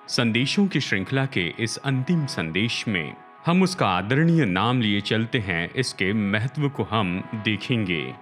संदेशों की श्रृंखला के इस अंतिम संदेश में हम उसका आदरणीय नाम लिए चलते हैं, इसके महत्व को हम देखेंगे।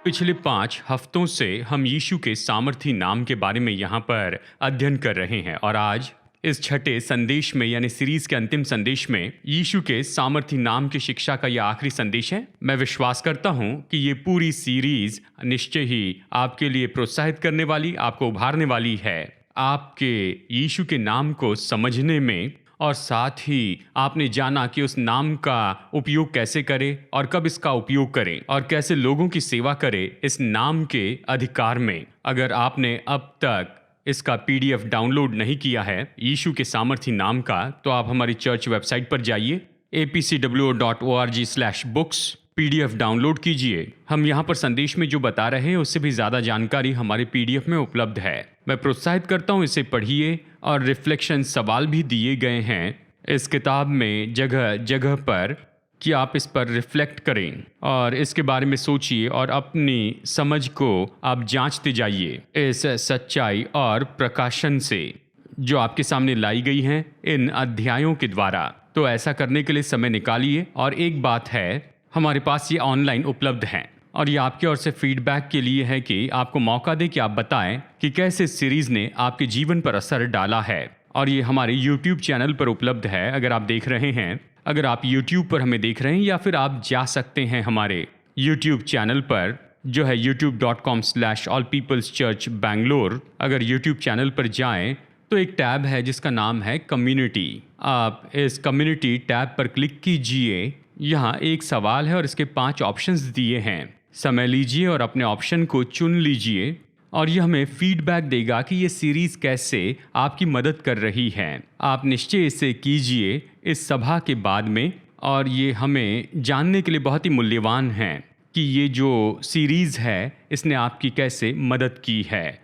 पिछले 5 हफ्तों से हम यीशु के सामर्थी नाम के बारे में यहाँ पर अध्ययन कर रहे हैं और आज इस छठे संदेश में यानी सीरीज के अंतिम संदेश में यीशु के सामर्थी नाम की शिक्षा का यह आखिरी संदेश है। मैं विश्वास करता हूँ कि ये पूरी सीरीज निश्चय ही आपके लिए प्रोत्साहित करने वाली, आपको उभारने वाली है आपके यीशु के नाम को समझने में, और साथ ही आपने जाना कि उस नाम का उपयोग कैसे करें और कब इसका उपयोग करें और कैसे लोगों की सेवा करें इस नाम के अधिकार में। अगर आपने अब तक इसका PDF डाउनलोड नहीं किया है यीशु के सामर्थी नाम का, तो आप हमारी चर्च वेबसाइट पर जाइए apcwo.org/books PDF डाउनलोड कीजिए। हम यहाँ पर संदेश में जो बता रहे हैं उससे भी ज़्यादा जानकारी हमारे PDF में उपलब्ध है। मैं प्रोत्साहित करता हूँ इसे पढ़िए, और रिफ्लेक्शन सवाल भी दिए गए हैं इस किताब में जगह जगह पर कि आप इस पर रिफ्लेक्ट करें और इसके बारे में सोचिए और अपनी समझ को आप जांचते जाइए इस सच्चाई और प्रकाशन से जो आपके सामने लाई गई हैं इन अध्यायों के द्वारा। तो ऐसा करने के लिए समय निकालिए। और एक बात है, हमारे पास ये ऑनलाइन उपलब्ध है और ये आपके ओर से फीडबैक के लिए है कि आपको मौका दे कि आप बताएं कि कैसे इस सीरीज ने आपके जीवन पर असर डाला है। और ये हमारे YouTube चैनल पर उपलब्ध है। अगर आप देख रहे हैं, अगर आप YouTube पर हमें देख रहे हैं, या फिर आप जा सकते हैं हमारे YouTube चैनल पर जो है youtube.com/allpeopleschurchbangalore। अगर YouTube चैनल पर जाएं तो एक टैब है जिसका नाम है कम्युनिटी। आप इस कम्युनिटी टैब पर क्लिक कीजिए। यहाँ एक सवाल है और इसके 5 ऑप्शंस दिए हैं। समय लीजिए और अपने ऑप्शन को चुन लीजिए और ये हमें फीडबैक देगा कि ये सीरीज़ कैसे आपकी मदद कर रही है। आप निश्चय इसे कीजिए इस सभा के बाद में, और ये हमें जानने के लिए बहुत ही मूल्यवान है कि ये जो सीरीज़ है इसने आपकी कैसे मदद की है।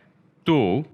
तो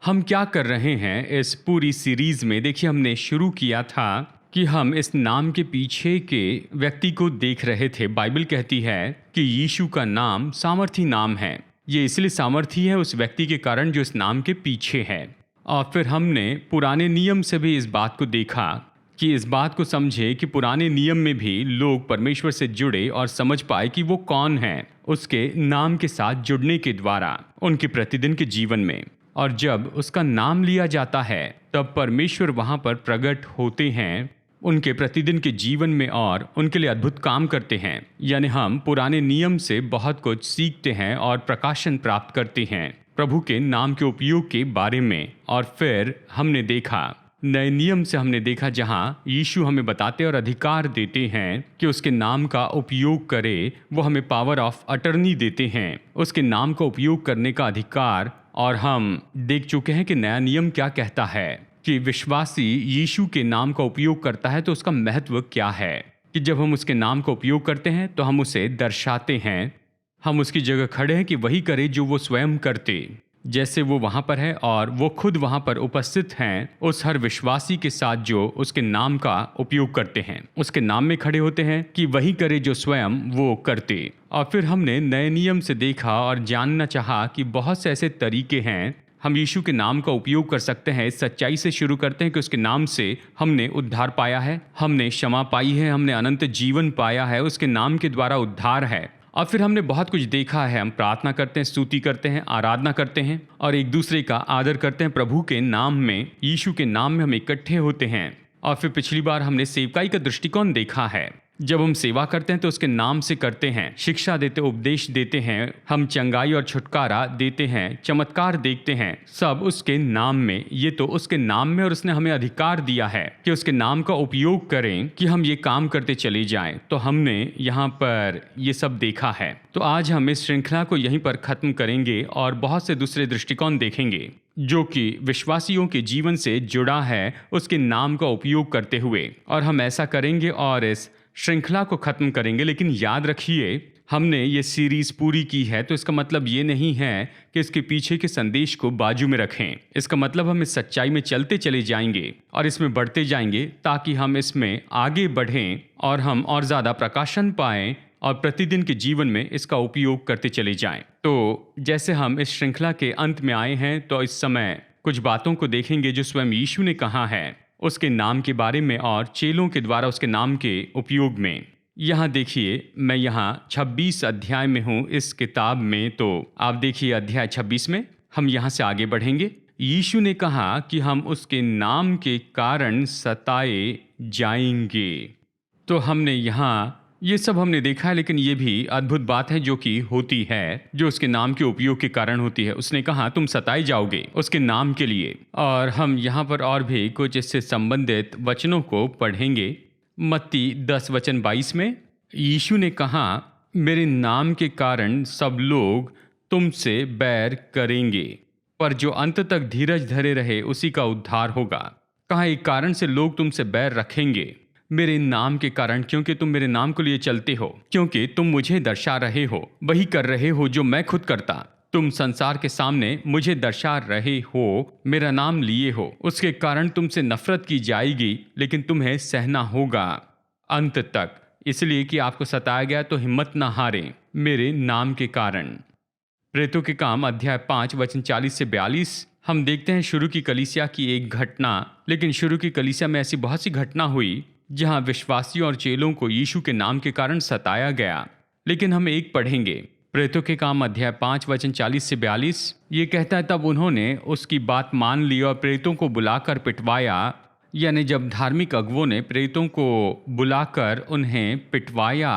हम क्या कर रहे हैं इस पूरी सीरीज़ में? देखिए, हमने शुरू किया था कि हम इस नाम के पीछे के व्यक्ति को देख रहे थे। बाइबल कहती है कि यीशु का नाम सामर्थी नाम है। ये इसलिए सामर्थी है उस व्यक्ति के कारण जो इस नाम के पीछे है। और फिर हमने पुराने नियम से भी इस बात को देखा कि इस बात को समझे कि पुराने नियम में भी लोग परमेश्वर से जुड़े और समझ पाए कि वो कौन है, उसके नाम के साथ जुड़ने के द्वारा उनके प्रतिदिन के जीवन में। और जब उसका नाम लिया जाता है तब परमेश्वर वहाँ पर प्रकट होते हैं उनके प्रतिदिन के जीवन में और उनके लिए अद्भुत काम करते हैं। यानी हम पुराने नियम से बहुत कुछ सीखते हैं और प्रकाशन प्राप्त करते हैं प्रभु के नाम के उपयोग के बारे में। और फिर हमने देखा, नए नियम से हमने देखा जहाँ यीशु हमें बताते और अधिकार देते हैं कि उसके नाम का उपयोग करे। वो हमें पावर ऑफ अटर्नी देते हैं, उसके नाम का उपयोग करने का अधिकार। और हम देख चुके हैं कि नया नियम क्या कहता है कि विश्वासी यीशु के नाम का उपयोग करता है तो उसका महत्व क्या है, कि जब हम उसके नाम का उपयोग करते हैं तो हम उसे दर्शाते हैं। हम उसकी जगह खड़े हैं कि वही करे जो वो स्वयं करते, जैसे वो वहाँ पर है और वो खुद वहाँ पर उपस्थित हैं उस हर विश्वासी के साथ जो उसके नाम का उपयोग करते हैं। उसके नाम में खड़े होते हैं कि वही करे जो स्वयं वो करते। और फिर हमने नए नियम से देखा और जानना चाहा कि बहुत से ऐसे तरीके हैं हम यीशु के नाम का उपयोग कर सकते हैं। इस सच्चाई से शुरू करते हैं कि उसके नाम से हमने उद्धार पाया है, हमने क्षमा पाई है, हमने अनंत जीवन पाया है, उसके नाम के द्वारा उद्धार है। और फिर हमने बहुत कुछ देखा है। हम प्रार्थना करते हैं, स्तुति करते हैं, आराधना करते हैं और एक दूसरे का आदर करते हैं। प्रभु के नाम में, यीशु के नाम में हम इकट्ठे होते हैं। और फिर पिछली बार हमने सेवकाई का दृष्टिकोण देखा है। जब हम सेवा करते हैं तो उसके नाम से करते हैं, शिक्षा देते, उपदेश देते हैं, हम चंगाई और छुटकारा देते हैं, चमत्कार देखते हैं, सब उसके नाम में। ये तो उसके नाम में, और उसने हमें अधिकार दिया है कि उसके नाम का उपयोग करें कि हम ये काम करते चले जाएं। तो हमने यहाँ पर ये सब देखा है। तो आज हम इस श्रृंखला को यहीं पर खत्म करेंगे और बहुत से दूसरे दृष्टिकोण देखेंगे जो कि विश्वासियों के जीवन से जुड़ा है उसके नाम का उपयोग करते हुए। और हम ऐसा करेंगे और इस श्रृंखला को खत्म करेंगे। लेकिन याद रखिए, हमने ये सीरीज पूरी की है तो इसका मतलब ये नहीं है कि इसके पीछे के संदेश को बाजू में रखें। इसका मतलब हम इस सच्चाई में चलते चले जाएंगे और इसमें बढ़ते जाएंगे ताकि हम इसमें आगे बढ़ें और हम और ज़्यादा प्रकाशन पाएं और प्रतिदिन के जीवन में इसका उपयोग करते चले जाएं। तो जैसे हम इस श्रृंखला के अंत में आए हैं तो इस समय कुछ बातों को देखेंगे जो स्वयं यीशु ने कहा है उसके नाम के बारे में और चेलों के द्वारा उसके नाम के उपयोग में। यहाँ देखिए, मैं यहाँ 26 अध्याय में हूँ इस किताब में, तो आप देखिए अध्याय 26 में हम यहाँ से आगे बढ़ेंगे। यीशु ने कहा कि हम उसके नाम के कारण सताए जाएंगे। तो हमने यहाँ ये सब हमने देखा है, लेकिन ये भी अद्भुत बात है जो कि होती है, जो उसके नाम के उपयोग के कारण होती है। उसने कहा तुम सताए जाओगे उसके नाम के लिए। और हम यहाँ पर और भी कुछ इससे संबंधित वचनों को पढ़ेंगे। मत्ती 10:22 में यीशु ने कहा मेरे नाम के कारण सब लोग तुमसे बैर करेंगे, पर जो अंत तक धीरज धरे रहे उसी का उद्धार होगा। कहा एक कारण से लोग तुमसे बैर रखेंगे, मेरे नाम के कारण, क्योंकि तुम मेरे नाम को लिए चलते हो, क्योंकि तुम मुझे दर्शा रहे हो, वही कर रहे हो जो मैं खुद करता। तुम संसार के सामने मुझे दर्शा रहे हो, मेरा नाम लिए हो, उसके कारण तुमसे नफरत की जाएगी, लेकिन तुम्हें सहना होगा अंत तक, इसलिए कि आपको सताया गया तो हिम्मत न हारें मेरे नाम के कारण। प्रेरितों के काम अध्याय 5 वचन 40 से 42 हम देखते हैं शुरू की कलीसिया की एक घटना। लेकिन शुरू की कलीसिया में ऐसी बहुत सी घटना हुई जहां विश्वासियों और चेलों को यीशु के नाम के कारण सताया गया। लेकिन हम एक पढ़ेंगे, प्रेरितों के काम अध्याय 5 वचन 40 से 42। ये कहता है तब उन्होंने उसकी बात मान ली और प्रेरितों को बुलाकर पिटवाया। यानी जब धार्मिक अगुवों ने प्रेरितों को बुलाकर उन्हें पिटवाया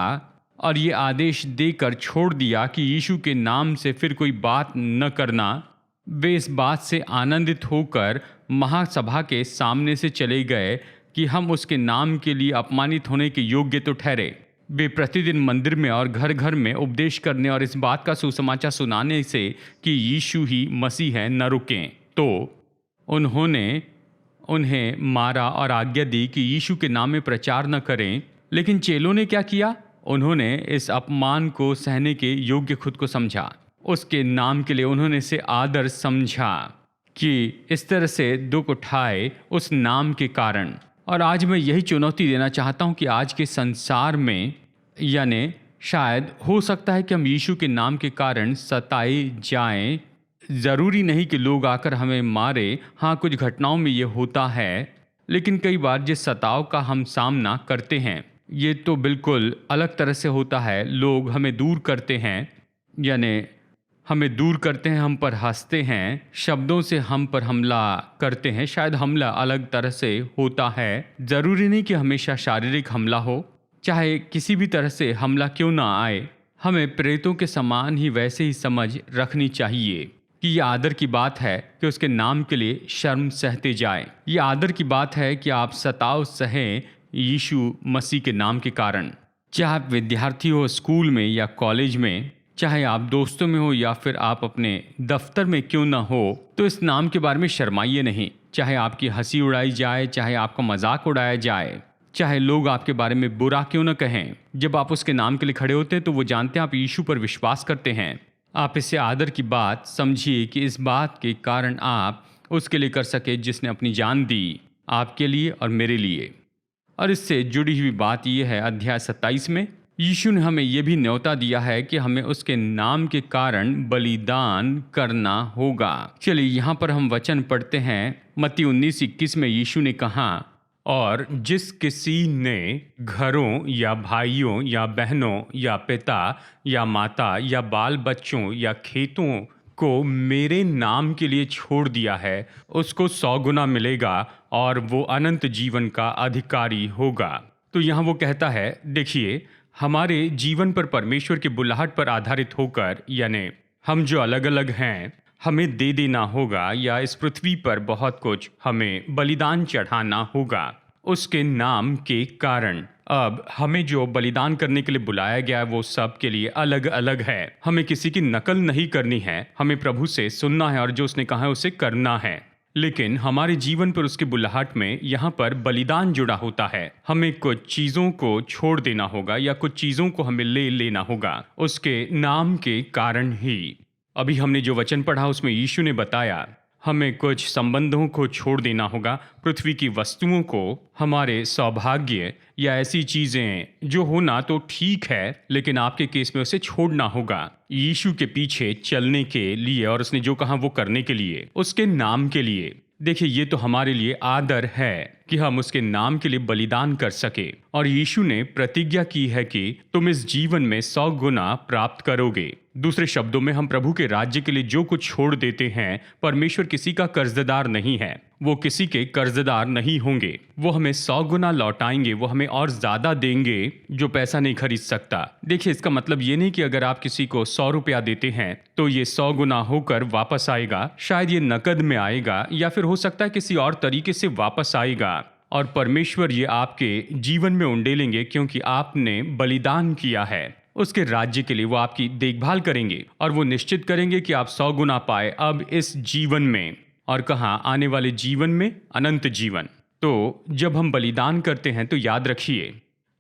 और ये आदेश देकर छोड़ दिया कि यीशु के नाम से फिर कोई बात न करना, वे इस बात से आनंदित होकर महासभा के सामने से चले गए कि हम उसके नाम के लिए अपमानित होने के योग्य तो ठहरे। वे प्रतिदिन मंदिर में और घर घर में उपदेश करने और इस बात का सुसमाचार सुनाने से कि यीशु ही मसीह है न रुकें। तो उन्होंने उन्हें मारा और आज्ञा दी कि यीशु के नाम में प्रचार न करें। लेकिन चेलों ने क्या किया? उन्होंने इस अपमान को सहने के योग्य खुद को समझा। उसके नाम के लिए उन्होंने इसे आदर समझा कि इस तरह से दुख उठाए उस नाम के कारण। और आज मैं यही चुनौती देना चाहता हूं कि आज के संसार में, यानी शायद हो सकता है कि हम यीशु के नाम के कारण सताए जाएं। ज़रूरी नहीं कि लोग आकर हमें मारे। हाँ, कुछ घटनाओं में ये होता है, लेकिन कई बार जिस सताव का हम सामना करते हैं ये तो बिल्कुल अलग तरह से होता है। लोग हमें दूर करते हैं, यानी हमें दूर करते हैं, हम पर हंसते हैं, शब्दों से हम पर हमला करते हैं। शायद हमला अलग तरह से होता है। ज़रूरी नहीं कि हमेशा शारीरिक हमला हो, चाहे किसी भी तरह से हमला क्यों ना आए, हमें प्रेरितों के समान ही वैसे ही समझ रखनी चाहिए कि यह आदर की बात है कि उसके नाम के लिए शर्म सहते जाए। ये आदर की बात है कि आप सताव सहें यीशु मसीह के नाम के कारण। चाहे आप विद्यार्थी हो स्कूल में या कॉलेज में, चाहे आप दोस्तों में हो या फिर आप अपने दफ्तर में क्यों ना हो, तो इस नाम के बारे में शर्माइए नहीं। चाहे आपकी हंसी उड़ाई जाए, चाहे आपका मजाक उड़ाया जाए, चाहे लोग आपके बारे में बुरा क्यों ना कहें, जब आप उसके नाम के लिए खड़े होते हैं तो वो जानते हैं आप यीशु पर विश्वास करते हैं। आप इसे आदर की बात समझिए कि इस बात के कारण आप उसके लिए कर सके जिसने अपनी जान दी आपके लिए और मेरे लिए। और इससे जुड़ी हुई बात यह है, अध्याय 27 में यीशु ने हमें यह भी न्योता दिया है कि हमें उसके नाम के कारण बलिदान करना होगा। चलिए यहाँ पर हम वचन पढ़ते हैं। मत्ती 19:21 में यीशु ने कहा, और जिस किसी ने घरों या भाइयों या बहनों या पिता या माता या बाल बच्चों या खेतों को मेरे नाम के लिए छोड़ दिया है, उसको 100 गुना मिलेगा और वो अनंत जीवन का अधिकारी होगा। तो यहाँ वो कहता है, देखिए, हमारे जीवन पर परमेश्वर की बुलाहट पर आधारित होकर, यानी हम जो अलग अलग हैं, हमें दे देना होगा, या इस पृथ्वी पर बहुत कुछ हमें बलिदान चढ़ाना होगा उसके नाम के कारण। अब हमें जो बलिदान करने के लिए बुलाया गया है वो सब के लिए अलग अलग है। हमें किसी की नकल नहीं करनी है, हमें प्रभु से सुनना है और जो उसने कहा है उसे करना है। लेकिन हमारे जीवन पर उसकी बुलाहट में यहाँ पर बलिदान जुड़ा होता है। हमें कुछ चीज़ों को छोड़ देना होगा या कुछ चीज़ों को हमें ले लेना होगा उसके नाम के कारण ही। अभी हमने जो वचन पढ़ा उसमें यीशु ने बताया हमें कुछ संबंधों को छोड़ देना होगा, पृथ्वी की वस्तुओं को, हमारे सौभाग्य या ऐसी चीजें जो होना तो ठीक है लेकिन आपके केस में उसे छोड़ना होगा यीशु के पीछे चलने के लिए और उसने जो कहा वो करने के लिए, उसके नाम के लिए। देखिए, ये तो हमारे लिए आदर है कि हम उसके नाम के लिए बलिदान कर सके। और यीशु ने प्रतिज्ञा की है कि तुम इस जीवन में 100 गुना प्राप्त करोगे। दूसरे शब्दों में, हम प्रभु के राज्य के लिए जो कुछ छोड़ देते हैं, परमेश्वर किसी का कर्जदार नहीं है, वो किसी के कर्जदार नहीं होंगे। वो हमें 100 गुना लौटाएंगे, वो हमें और ज्यादा देंगे जो पैसा नहीं खरीद सकता। देखिए, इसका मतलब ये नहीं कि अगर आप किसी को 100 रुपया देते हैं तो ये 100 गुना होकर वापस आएगा। शायद ये नकद में आएगा या फिर हो सकता है किसी और तरीके से वापस आएगा, और परमेश्वर ये आपके जीवन में उंडेलेंगे क्योंकि आपने बलिदान किया है उसके राज्य के लिए। वो आपकी देखभाल करेंगे और वो निश्चित करेंगे कि आप 100 गुना पाए अब इस जीवन में, और कहाँ, आने वाले जीवन में, अनंत जीवन। तो जब हम बलिदान करते हैं तो याद रखिए,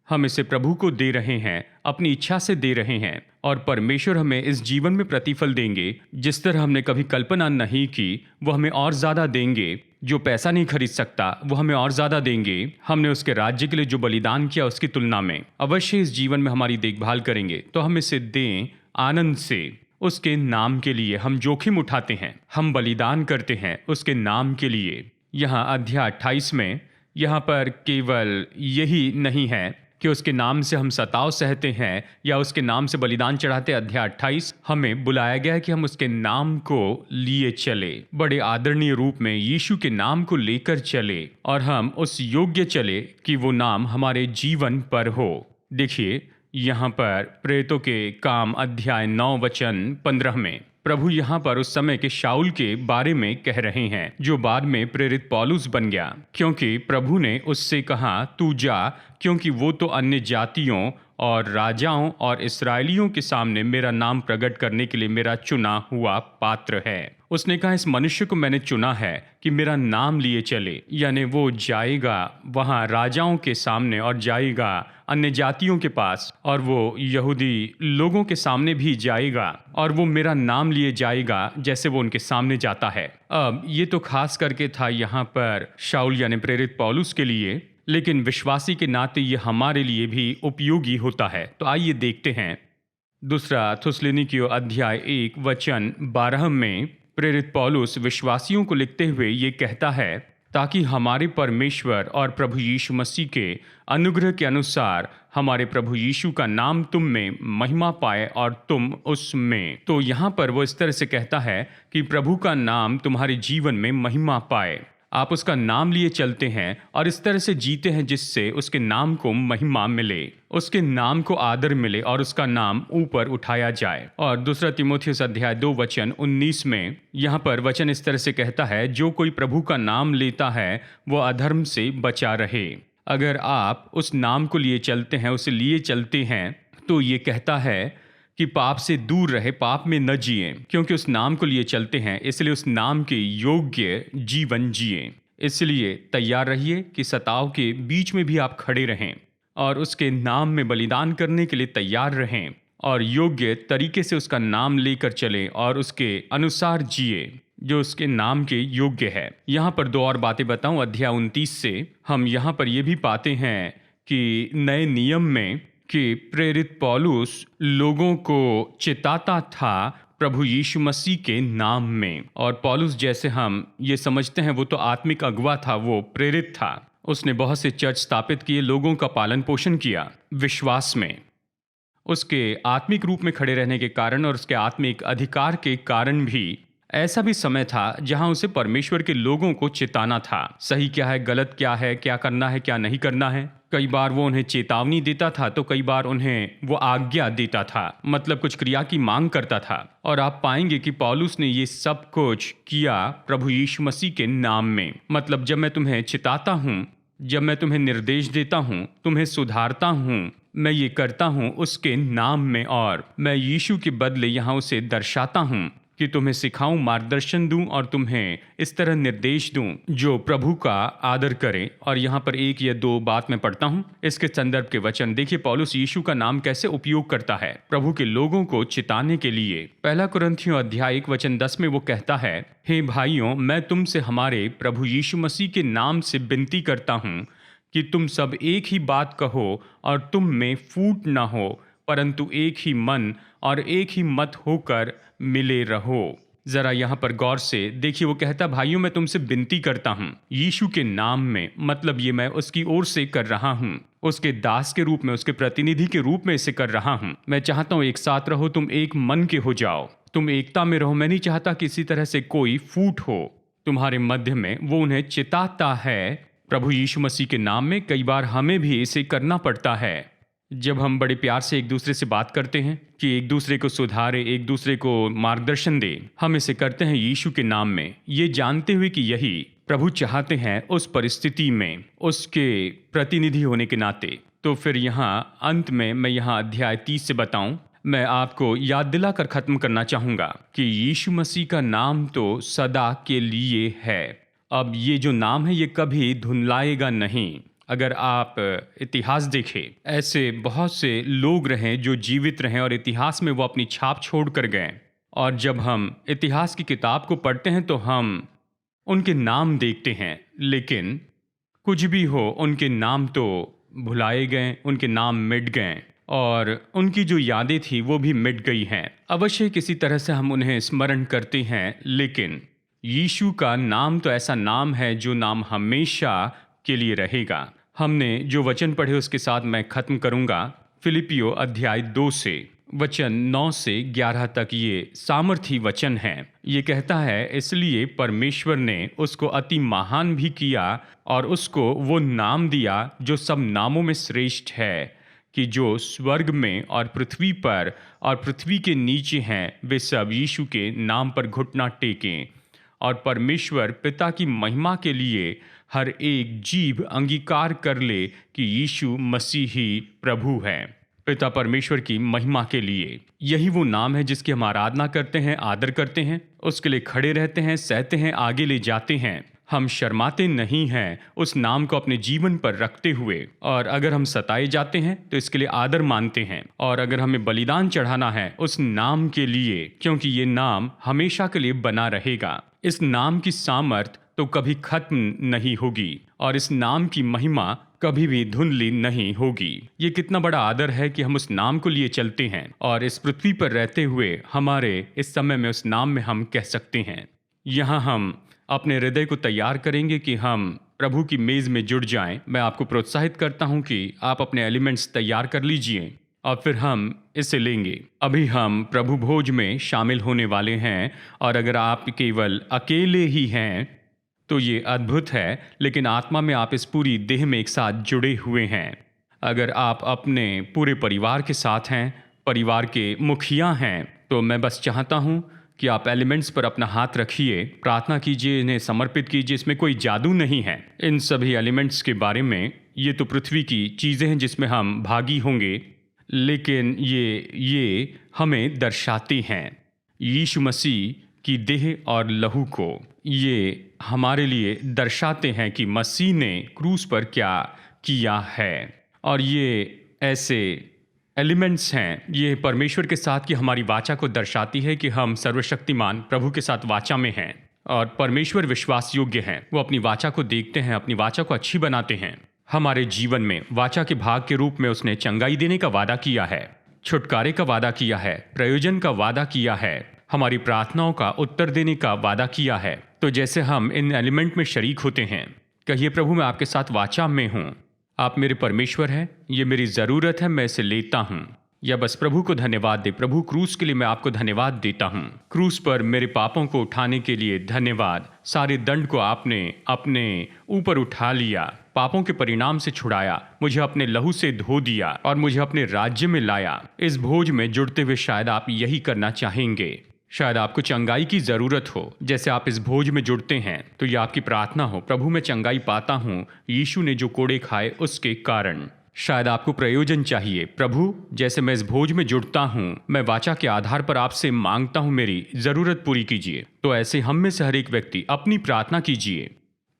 हम इसे प्रभु को दे रहे हैं, अपनी इच्छा से दे रहे हैं, और परमेश्वर हमें इस जीवन में प्रतिफल देंगे जिस तरह हमने कभी कल्पना नहीं की। वो हमें और ज्यादा देंगे, जो पैसा नहीं खरीद सकता वो हमें और ज्यादा देंगे। हमने उसके राज्य के लिए जो बलिदान किया उसकी तुलना में। अवश्य इस जीवन में हमारी देखभाल करेंगे, तो हम इसे दें आनंद से। उसके नाम के लिए हम जोखिम उठाते हैं, हम बलिदान करते हैं उसके नाम के लिए। यहाँ अध्याय 28 में यहाँ पर केवल यही नहीं है कि उसके नाम से हम सताव सहते हैं या उसके नाम से बलिदान चढ़ाते। अध्याय 28 हमें बुलाया गया है कि हम उसके नाम को लिए चले, बड़े आदरणीय रूप में यीशु के नाम को लेकर चले, और हम उस योग्य चले कि वो नाम हमारे जीवन पर हो। देखिए, यहाँ पर प्रेरितों के काम अध्याय 9 वचन 15 में प्रभु यहाँ पर उस समय के शाऊल के बारे में कह रहे हैं जो बाद में प्रेरित पौलुस बन गया, क्योंकि प्रभु ने उससे कहा, तू जा, क्योंकि वो तो अन्य जातियों और राजाओं और इस्राएलियों के सामने मेरा नाम प्रकट करने के लिए मेरा चुना हुआ पात्र है। उसने कहा, इस मनुष्य को मैंने चुना है कि मेरा नाम लिए चले, यानी वो जाएगा वहाँ राजाओं के सामने और जाएगा अन्य जातियों के पास, और वो यहूदी लोगों के सामने भी जाएगा, और वो मेरा नाम लिए जाएगा जैसे वो उनके सामने जाता है। अब ये तो खास करके था यहाँ पर शाऊल यानी प्रेरित पौलुस के लिए, लेकिन विश्वासी के नाते ये हमारे लिए भी उपयोगी होता है। तो आइए देखते हैं। दूसरा थिस्सलुनीकियों अध्याय 1 वचन 12 में प्रेरित पौलुस विश्वासियों को लिखते हुए ये कहता है, ताकि हमारे परमेश्वर और प्रभु यीशु मसीह के अनुग्रह के अनुसार हमारे प्रभु यीशु का नाम तुम में महिमा पाए और तुम उसमें। तो यहाँ पर वो इस तरह से कहता है कि प्रभु का नाम तुम्हारे जीवन में महिमा पाए। आप उसका नाम लिए चलते हैं और इस तरह से जीते हैं जिससे उसके नाम को महिमा मिले, उसके नाम को आदर मिले और उसका नाम ऊपर उठाया जाए। और दूसरा तीमुथियुस अध्याय 2 वचन 19 में यहाँ पर वचन इस तरह से कहता है, जो कोई प्रभु का नाम लेता है वो अधर्म से बचा रहे। अगर आप उस नाम को लिए चलते हैं, उसे लिए चलते हैं, तो ये कहता है कि पाप से दूर रहे, पाप में न जिए, क्योंकि उस नाम को लिए चलते हैं, इसलिए उस नाम के योग्य जीवन जिए। इसलिए तैयार रहिए कि सताव के बीच में भी आप खड़े रहें और उसके नाम में बलिदान करने के लिए तैयार रहें और योग्य तरीके से उसका नाम लेकर चलें और उसके अनुसार जिए जो उसके नाम के योग्य है। यहाँ पर 2 और बातें बताऊं। अध्याय 29 से हम यहाँ पर यह भी पाते हैं कि नए नियम में कि प्रेरित पौलुस लोगों को चिताता था प्रभु यीशु मसीह के नाम में। और पौलुस, जैसे हम ये समझते हैं, वो तो आत्मिक अगुवा था, वो प्रेरित था। उसने बहुत से चर्च स्थापित किए, लोगों का पालन पोषण किया विश्वास में। उसके आत्मिक रूप में खड़े रहने के कारण और उसके आत्मिक अधिकार के कारण भी ऐसा भी समय था जहां उसे परमेश्वर के लोगों को चिताना था। सही क्या है, गलत क्या है, क्या करना है, क्या नहीं करना है। कई बार वो उन्हें चेतावनी देता था तो कई बार उन्हें वो आज्ञा देता था, मतलब कुछ क्रिया की मांग करता था। और आप पाएंगे कि पौलुस ने ये सब कुछ किया प्रभु यीशु मसीह के नाम में। मतलब जब मैं तुम्हें चिताता हूँ, जब मैं तुम्हें निर्देश देता हूँ, तुम्हें सुधारता हूँ, मैं ये करता हूँ उसके नाम में, और मैं यीशु के बदले यहाँ उसे दर्शाता हूँ। कि तुम्हें सिखाऊं, मार्गदर्शन दूं और तुम्हें इस तरह निर्देश दूं जो प्रभु का आदर करें। और यहाँ पर एक या दो बात मैं पढ़ता हूँ, इसके संदर्भ के वचन देखिए। पौलुस यीशु का नाम कैसे उपयोग करता है प्रभु के लोगों को चिताने के लिए। 1 कुरिन्थियों अध्याय 1 वचन 10 में वो कहता है, हे भाइयों, मैं तुमसे हमारे प्रभु यीशु मसीह के नाम से विनती करता हूँ कि तुम सब एक ही बात कहो और तुम में फूट न हो, परंतु एक ही मन और एक ही मत होकर मिले रहो। जरा यहाँ पर गौर से देखिए, वो कहता, भाइयों मैं तुमसे विनती करता हूँ यीशु के नाम में, मतलब ये मैं उसकी ओर से कर रहा हूँ, उसके दास के रूप में, उसके प्रतिनिधि के रूप में इसे कर रहा हूँ। मैं चाहता हूँ एक साथ रहो, तुम एक मन के हो जाओ, तुम एकता में रहो। मैं नहीं चाहता किसी तरह से कोई फूट हो तुम्हारे मध्य में। वो उन्हें चिताता है प्रभु यीशु मसीह के नाम में। कई बार हमें भी इसे करना पड़ता है जब हम बड़े प्यार से एक दूसरे से बात करते हैं कि एक दूसरे को सुधारे, एक दूसरे को मार्गदर्शन दे। हम इसे करते हैं यीशु के नाम में, ये जानते हुए कि यही प्रभु चाहते हैं उस परिस्थिति में, उसके प्रतिनिधि होने के नाते। तो फिर यहाँ अंत में मैं यहाँ अध्याय 30 से बताऊं, मैं आपको याद दिलाकर खत्म करना चाहूंगा कि यीशु मसीह का नाम तो सदा के लिए है। अब ये जो नाम है ये कभी धुंधलाएगा नहीं। अगर आप इतिहास देखें, ऐसे बहुत से लोग रहे जो जीवित रहे और इतिहास में वो अपनी छाप छोड़ कर गए। और जब हम इतिहास की किताब को पढ़ते हैं तो हम उनके नाम देखते हैं, लेकिन कुछ भी हो उनके नाम तो भुलाए गए, उनके नाम मिट गए और उनकी जो यादें थी वो भी मिट गई हैं। अवश्य किसी तरह से हम उन्हें स्मरण करते हैं, लेकिन यीशु का नाम तो ऐसा नाम है जो नाम हमेशा के लिए रहेगा। हमने जो वचन पढ़े उसके साथ मैं खत्म करूंगा। फिलिपियो अध्याय 2 से वचन 9 से 11 तक ये सामर्थी वचन है। ये कहता है, इसलिए परमेश्वर ने उसको अति महान भी किया और उसको वो नाम दिया जो सब नामों में श्रेष्ठ है, कि जो स्वर्ग में और पृथ्वी पर और पृथ्वी के नीचे हैं वे सब यीशु के नाम पर घुटना टेकें और परमेश्वर पिता की महिमा के लिए हर एक जीभ अंगीकार कर ले कि यीशु मसीह ही प्रभु है। पिता परमेश्वर की महिमा के लिए यही वो नाम है जिसकी हम आराधना करते हैं, आदर करते हैं, उसके लिए खड़े रहते हैं, सहते हैं, आगे ले जाते हैं। हम शर्माते नहीं हैं उस नाम को अपने जीवन पर रखते हुए। और अगर हम सताए जाते हैं तो इसके लिए आदर मानते हैं। और अगर हमें बलिदान चढ़ाना है उस नाम के लिए, क्योंकि ये नाम हमेशा के लिए बना रहेगा। इस नाम की सामर्थ तो कभी खत्म नहीं होगी और इस नाम की महिमा कभी भी धुंधली नहीं होगी। ये कितना बड़ा आदर है कि हम उस नाम को लिए चलते हैं और इस पृथ्वी पर रहते हुए हमारे इस समय में उस नाम में हम कह सकते हैं। यहाँ हम अपने हृदय को तैयार करेंगे कि हम प्रभु की मेज में जुड़ जाएं। मैं आपको प्रोत्साहित करता हूँ कि आप अपने एलिमेंट्स तैयार कर लीजिए और फिर हम इसे लेंगे। अभी हम प्रभु भोज में शामिल होने वाले हैं और अगर आप केवल अकेले ही हैं तो ये अद्भुत है, लेकिन आत्मा में आप इस पूरी देह में एक साथ जुड़े हुए हैं। अगर आप अपने पूरे परिवार के साथ हैं, परिवार के मुखिया हैं, तो मैं बस चाहता हूँ कि आप एलिमेंट्स पर अपना हाथ रखिए, प्रार्थना कीजिए, इन्हें समर्पित कीजिए। इसमें कोई जादू नहीं है इन सभी एलिमेंट्स के बारे में। ये तो पृथ्वी की चीज़ें हैं जिसमें हम भागी होंगे, लेकिन ये हमें दर्शाती हैं यीशु मसीह की देह और लहू को। ये हमारे लिए दर्शाते हैं कि मसीह ने क्रूस पर क्या किया है। और ये ऐसे एलिमेंट्स हैं, ये परमेश्वर के साथ की हमारी वाचा को दर्शाती है कि हम सर्वशक्तिमान प्रभु के साथ वाचा में हैं और परमेश्वर विश्वास योग्य हैं। वो अपनी वाचा को देखते हैं, अपनी वाचा को अच्छी बनाते हैं। हमारे जीवन में वाचा के भाग के रूप में उसने चंगाई देने का वादा किया है, छुटकारे का वादा किया है, प्रयोजन का वादा किया है, हमारी प्रार्थनाओं का उत्तर देने का वादा किया है। तो जैसे हम इन एलिमेंट में शरीक होते हैं, कहिए, प्रभु मैं आपके साथ वाचा में हूँ, आप मेरे परमेश्वर हैं, ये मेरी ज़रूरत है, मैं इसे लेता हूँ। या बस प्रभु को धन्यवाद दे, प्रभु क्रूस के लिए मैं आपको धन्यवाद देता हूँ। क्रूस पर मेरे पापों को उठाने के लिए धन्यवाद। सारे दंड को आपने अपने ऊपर उठा लिया, पापों के परिणाम से छुड़ाया, मुझे अपने लहू से धो दिया और मुझे अपने राज्य में लाया। इस भोज में जुड़ते हुए शायद आप यही करना चाहेंगे। शायद आपको चंगाई की ज़रूरत हो। जैसे आप इस भोज में जुड़ते हैं तो ये आपकी प्रार्थना हो, प्रभु मैं चंगाई पाता हूँ यीशु ने जो कोड़े खाए उसके कारण। शायद आपको प्रयोजन चाहिए। प्रभु, जैसे मैं इस भोज में जुड़ता हूँ, मैं वाचा के आधार पर आपसे मांगता हूँ, मेरी ज़रूरत पूरी कीजिए। तो ऐसे हम में से हर एक व्यक्ति अपनी प्रार्थना कीजिए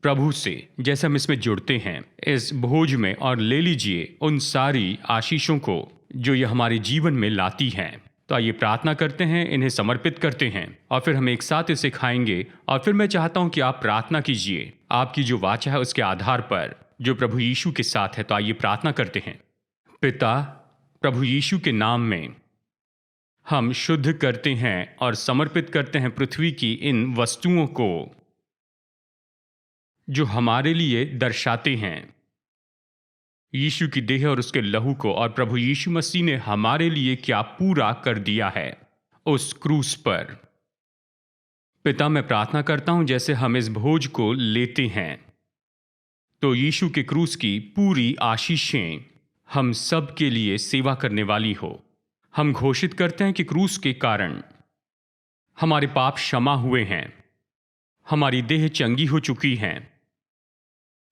प्रभु से, जैसे हम इसमें जुड़ते हैं इस भोज में, और ले लीजिए उन सारी आशीषों को जो ये हमारे जीवन में लाती हैं। तो आइए प्रार्थना करते हैं, इन्हें समर्पित करते हैं, और फिर हम एक साथ इसे खाएंगे। और फिर मैं चाहता हूं कि आप प्रार्थना कीजिए आपकी जो वाचा है उसके आधार पर जो प्रभु यीशु के साथ है। तो आइए प्रार्थना करते हैं। पिता, प्रभु यीशु के नाम में हम शुद्ध करते हैं और समर्पित करते हैं पृथ्वी की इन वस्तुओं को जो हमारे लिए दर्शाते हैं यीशु की देह और उसके लहू को, और प्रभु यीशु मसीह ने हमारे लिए क्या पूरा कर दिया है उस क्रूस पर। पिता, मैं प्रार्थना करता हूं जैसे हम इस भोज को लेते हैं तो यीशु के क्रूस की पूरी आशीषें हम सब के लिए सेवा करने वाली हो। हम घोषित करते हैं कि क्रूस के कारण हमारे पाप क्षमा हुए हैं, हमारी देह चंगी हो चुकी हैं,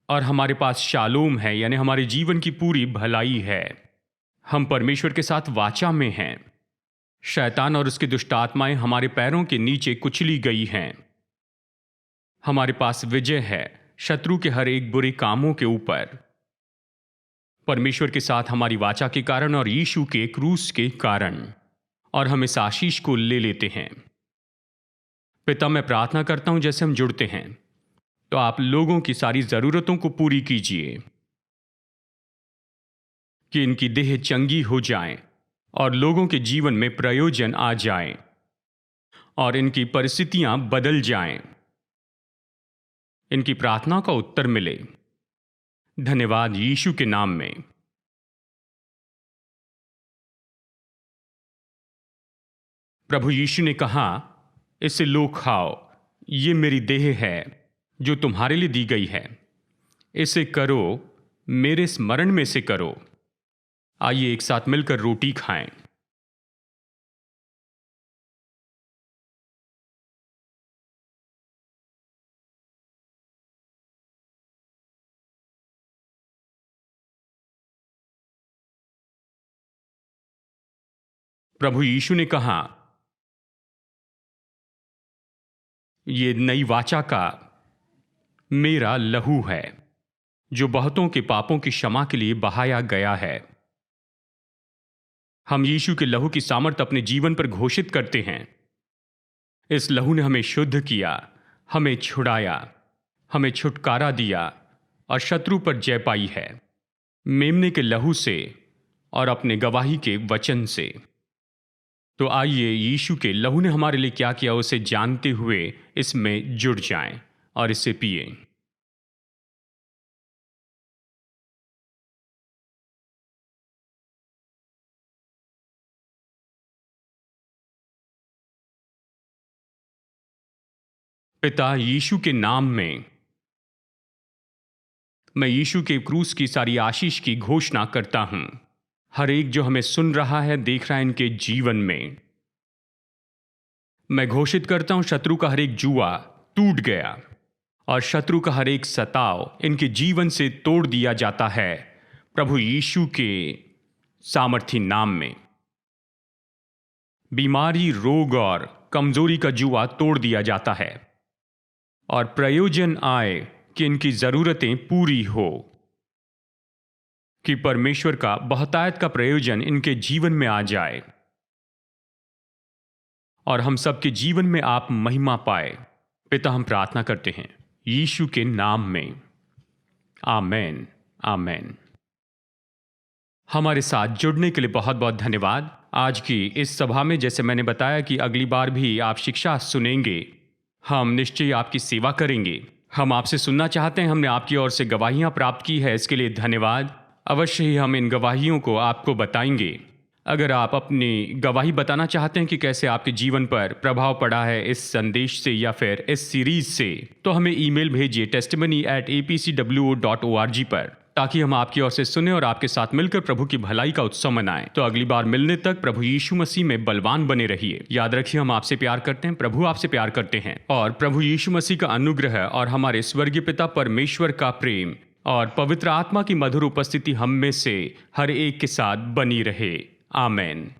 और हमारे पास शालोम है, यानी हमारे जीवन की पूरी भलाई है। हम परमेश्वर के साथ वाचा में हैं। शैतान और उसकी दुष्ट आत्माएं हमारे पैरों के नीचे कुचली गई हैं। हमारे पास विजय है शत्रु के हर एक बुरे कामों के ऊपर, परमेश्वर के साथ हमारी वाचा के कारण और यीशु के क्रूस के कारण, और हम इस आशीष को ले लेते हैं। पिता, मैं प्रार्थना करता हूं जैसे हम जुड़ते हैं तो आप लोगों की सारी जरूरतों को पूरी कीजिए कि इनकी देह चंगी हो जाए और लोगों के जीवन में प्रयोजन आ जाए और इनकी परिस्थितियां बदल जाएं, इनकी प्रार्थना का उत्तर मिले। धन्यवाद यीशु के नाम में। प्रभु यीशु ने कहा, इसे लो खाओ, ये मेरी देह है जो तुम्हारे लिए दी गई है। इसे करो, मेरे स्मरण में से करो। आइए एक साथ मिलकर रोटी खाएं। प्रभु यीशु ने कहा, ये नई वाचा का मेरा लहू है जो बहुतों के पापों की क्षमा के लिए बहाया गया है। हम यीशु के लहू की सामर्थ अपने जीवन पर घोषित करते हैं। इस लहू ने हमें शुद्ध किया, हमें छुड़ाया, हमें छुटकारा दिया और शत्रु पर जय पाई है, मेमने के लहू से और अपने गवाही के वचन से। तो आइए यीशु के लहू ने हमारे लिए क्या किया उसे जानते हुए इसमें जुड़ जाएं और इसे पिए। पिता, यीशु के नाम में मैं यीशु के क्रूस की सारी आशीष की घोषणा करता हूं। हर एक जो हमें सुन रहा है, देख रहा है, इनके जीवन में मैं घोषित करता हूं शत्रु का हर एक जुआ टूट गया और शत्रु का हर एक सताव इनके जीवन से तोड़ दिया जाता है प्रभु यीशु के सामर्थी नाम में। बीमारी, रोग और कमजोरी का जुआ तोड़ दिया जाता है और प्रयोजन आए कि इनकी जरूरतें पूरी हो, कि परमेश्वर का बहुतायत का प्रयोजन इनके जीवन में आ जाए और हम सबके जीवन में आप महिमा पाए। पिता, हम प्रार्थना करते हैं यीशु के नाम में, आमेन, आमेन। हमारे साथ जुड़ने के लिए बहुत बहुत धन्यवाद। आज की इस सभा में जैसे मैंने बताया कि अगली बार भी आप शिक्षा सुनेंगे, हम निश्चय आपकी सेवा करेंगे। हम आपसे सुनना चाहते हैं, हमने आपकी ओर से गवाहियां प्राप्त की है, इसके लिए धन्यवाद। अवश्य ही हम इन गवाहियों को आपको बताएंगे। अगर आप अपनी गवाही बताना चाहते हैं कि कैसे आपके जीवन पर प्रभाव पड़ा है इस संदेश से या फिर इस सीरीज से, तो हमें ईमेल भेजिए testimony@apcwo.org पर, ताकि हम आपकी ओर से सुने और आपके साथ मिलकर प्रभु की भलाई का उत्सव मनाएं। तो अगली बार मिलने तक प्रभु यीशु मसीह में बलवान बने रहिए। याद रखिए, हम आपसे प्यार करते हैं, प्रभु आपसे प्यार करते हैं, और प्रभु यीशु मसीह का अनुग्रह और हमारे स्वर्गीय पिता परमेश्वर का प्रेम और पवित्र आत्मा की मधुर उपस्थिति हम में से हर एक के साथ बनी रहे। आमेन।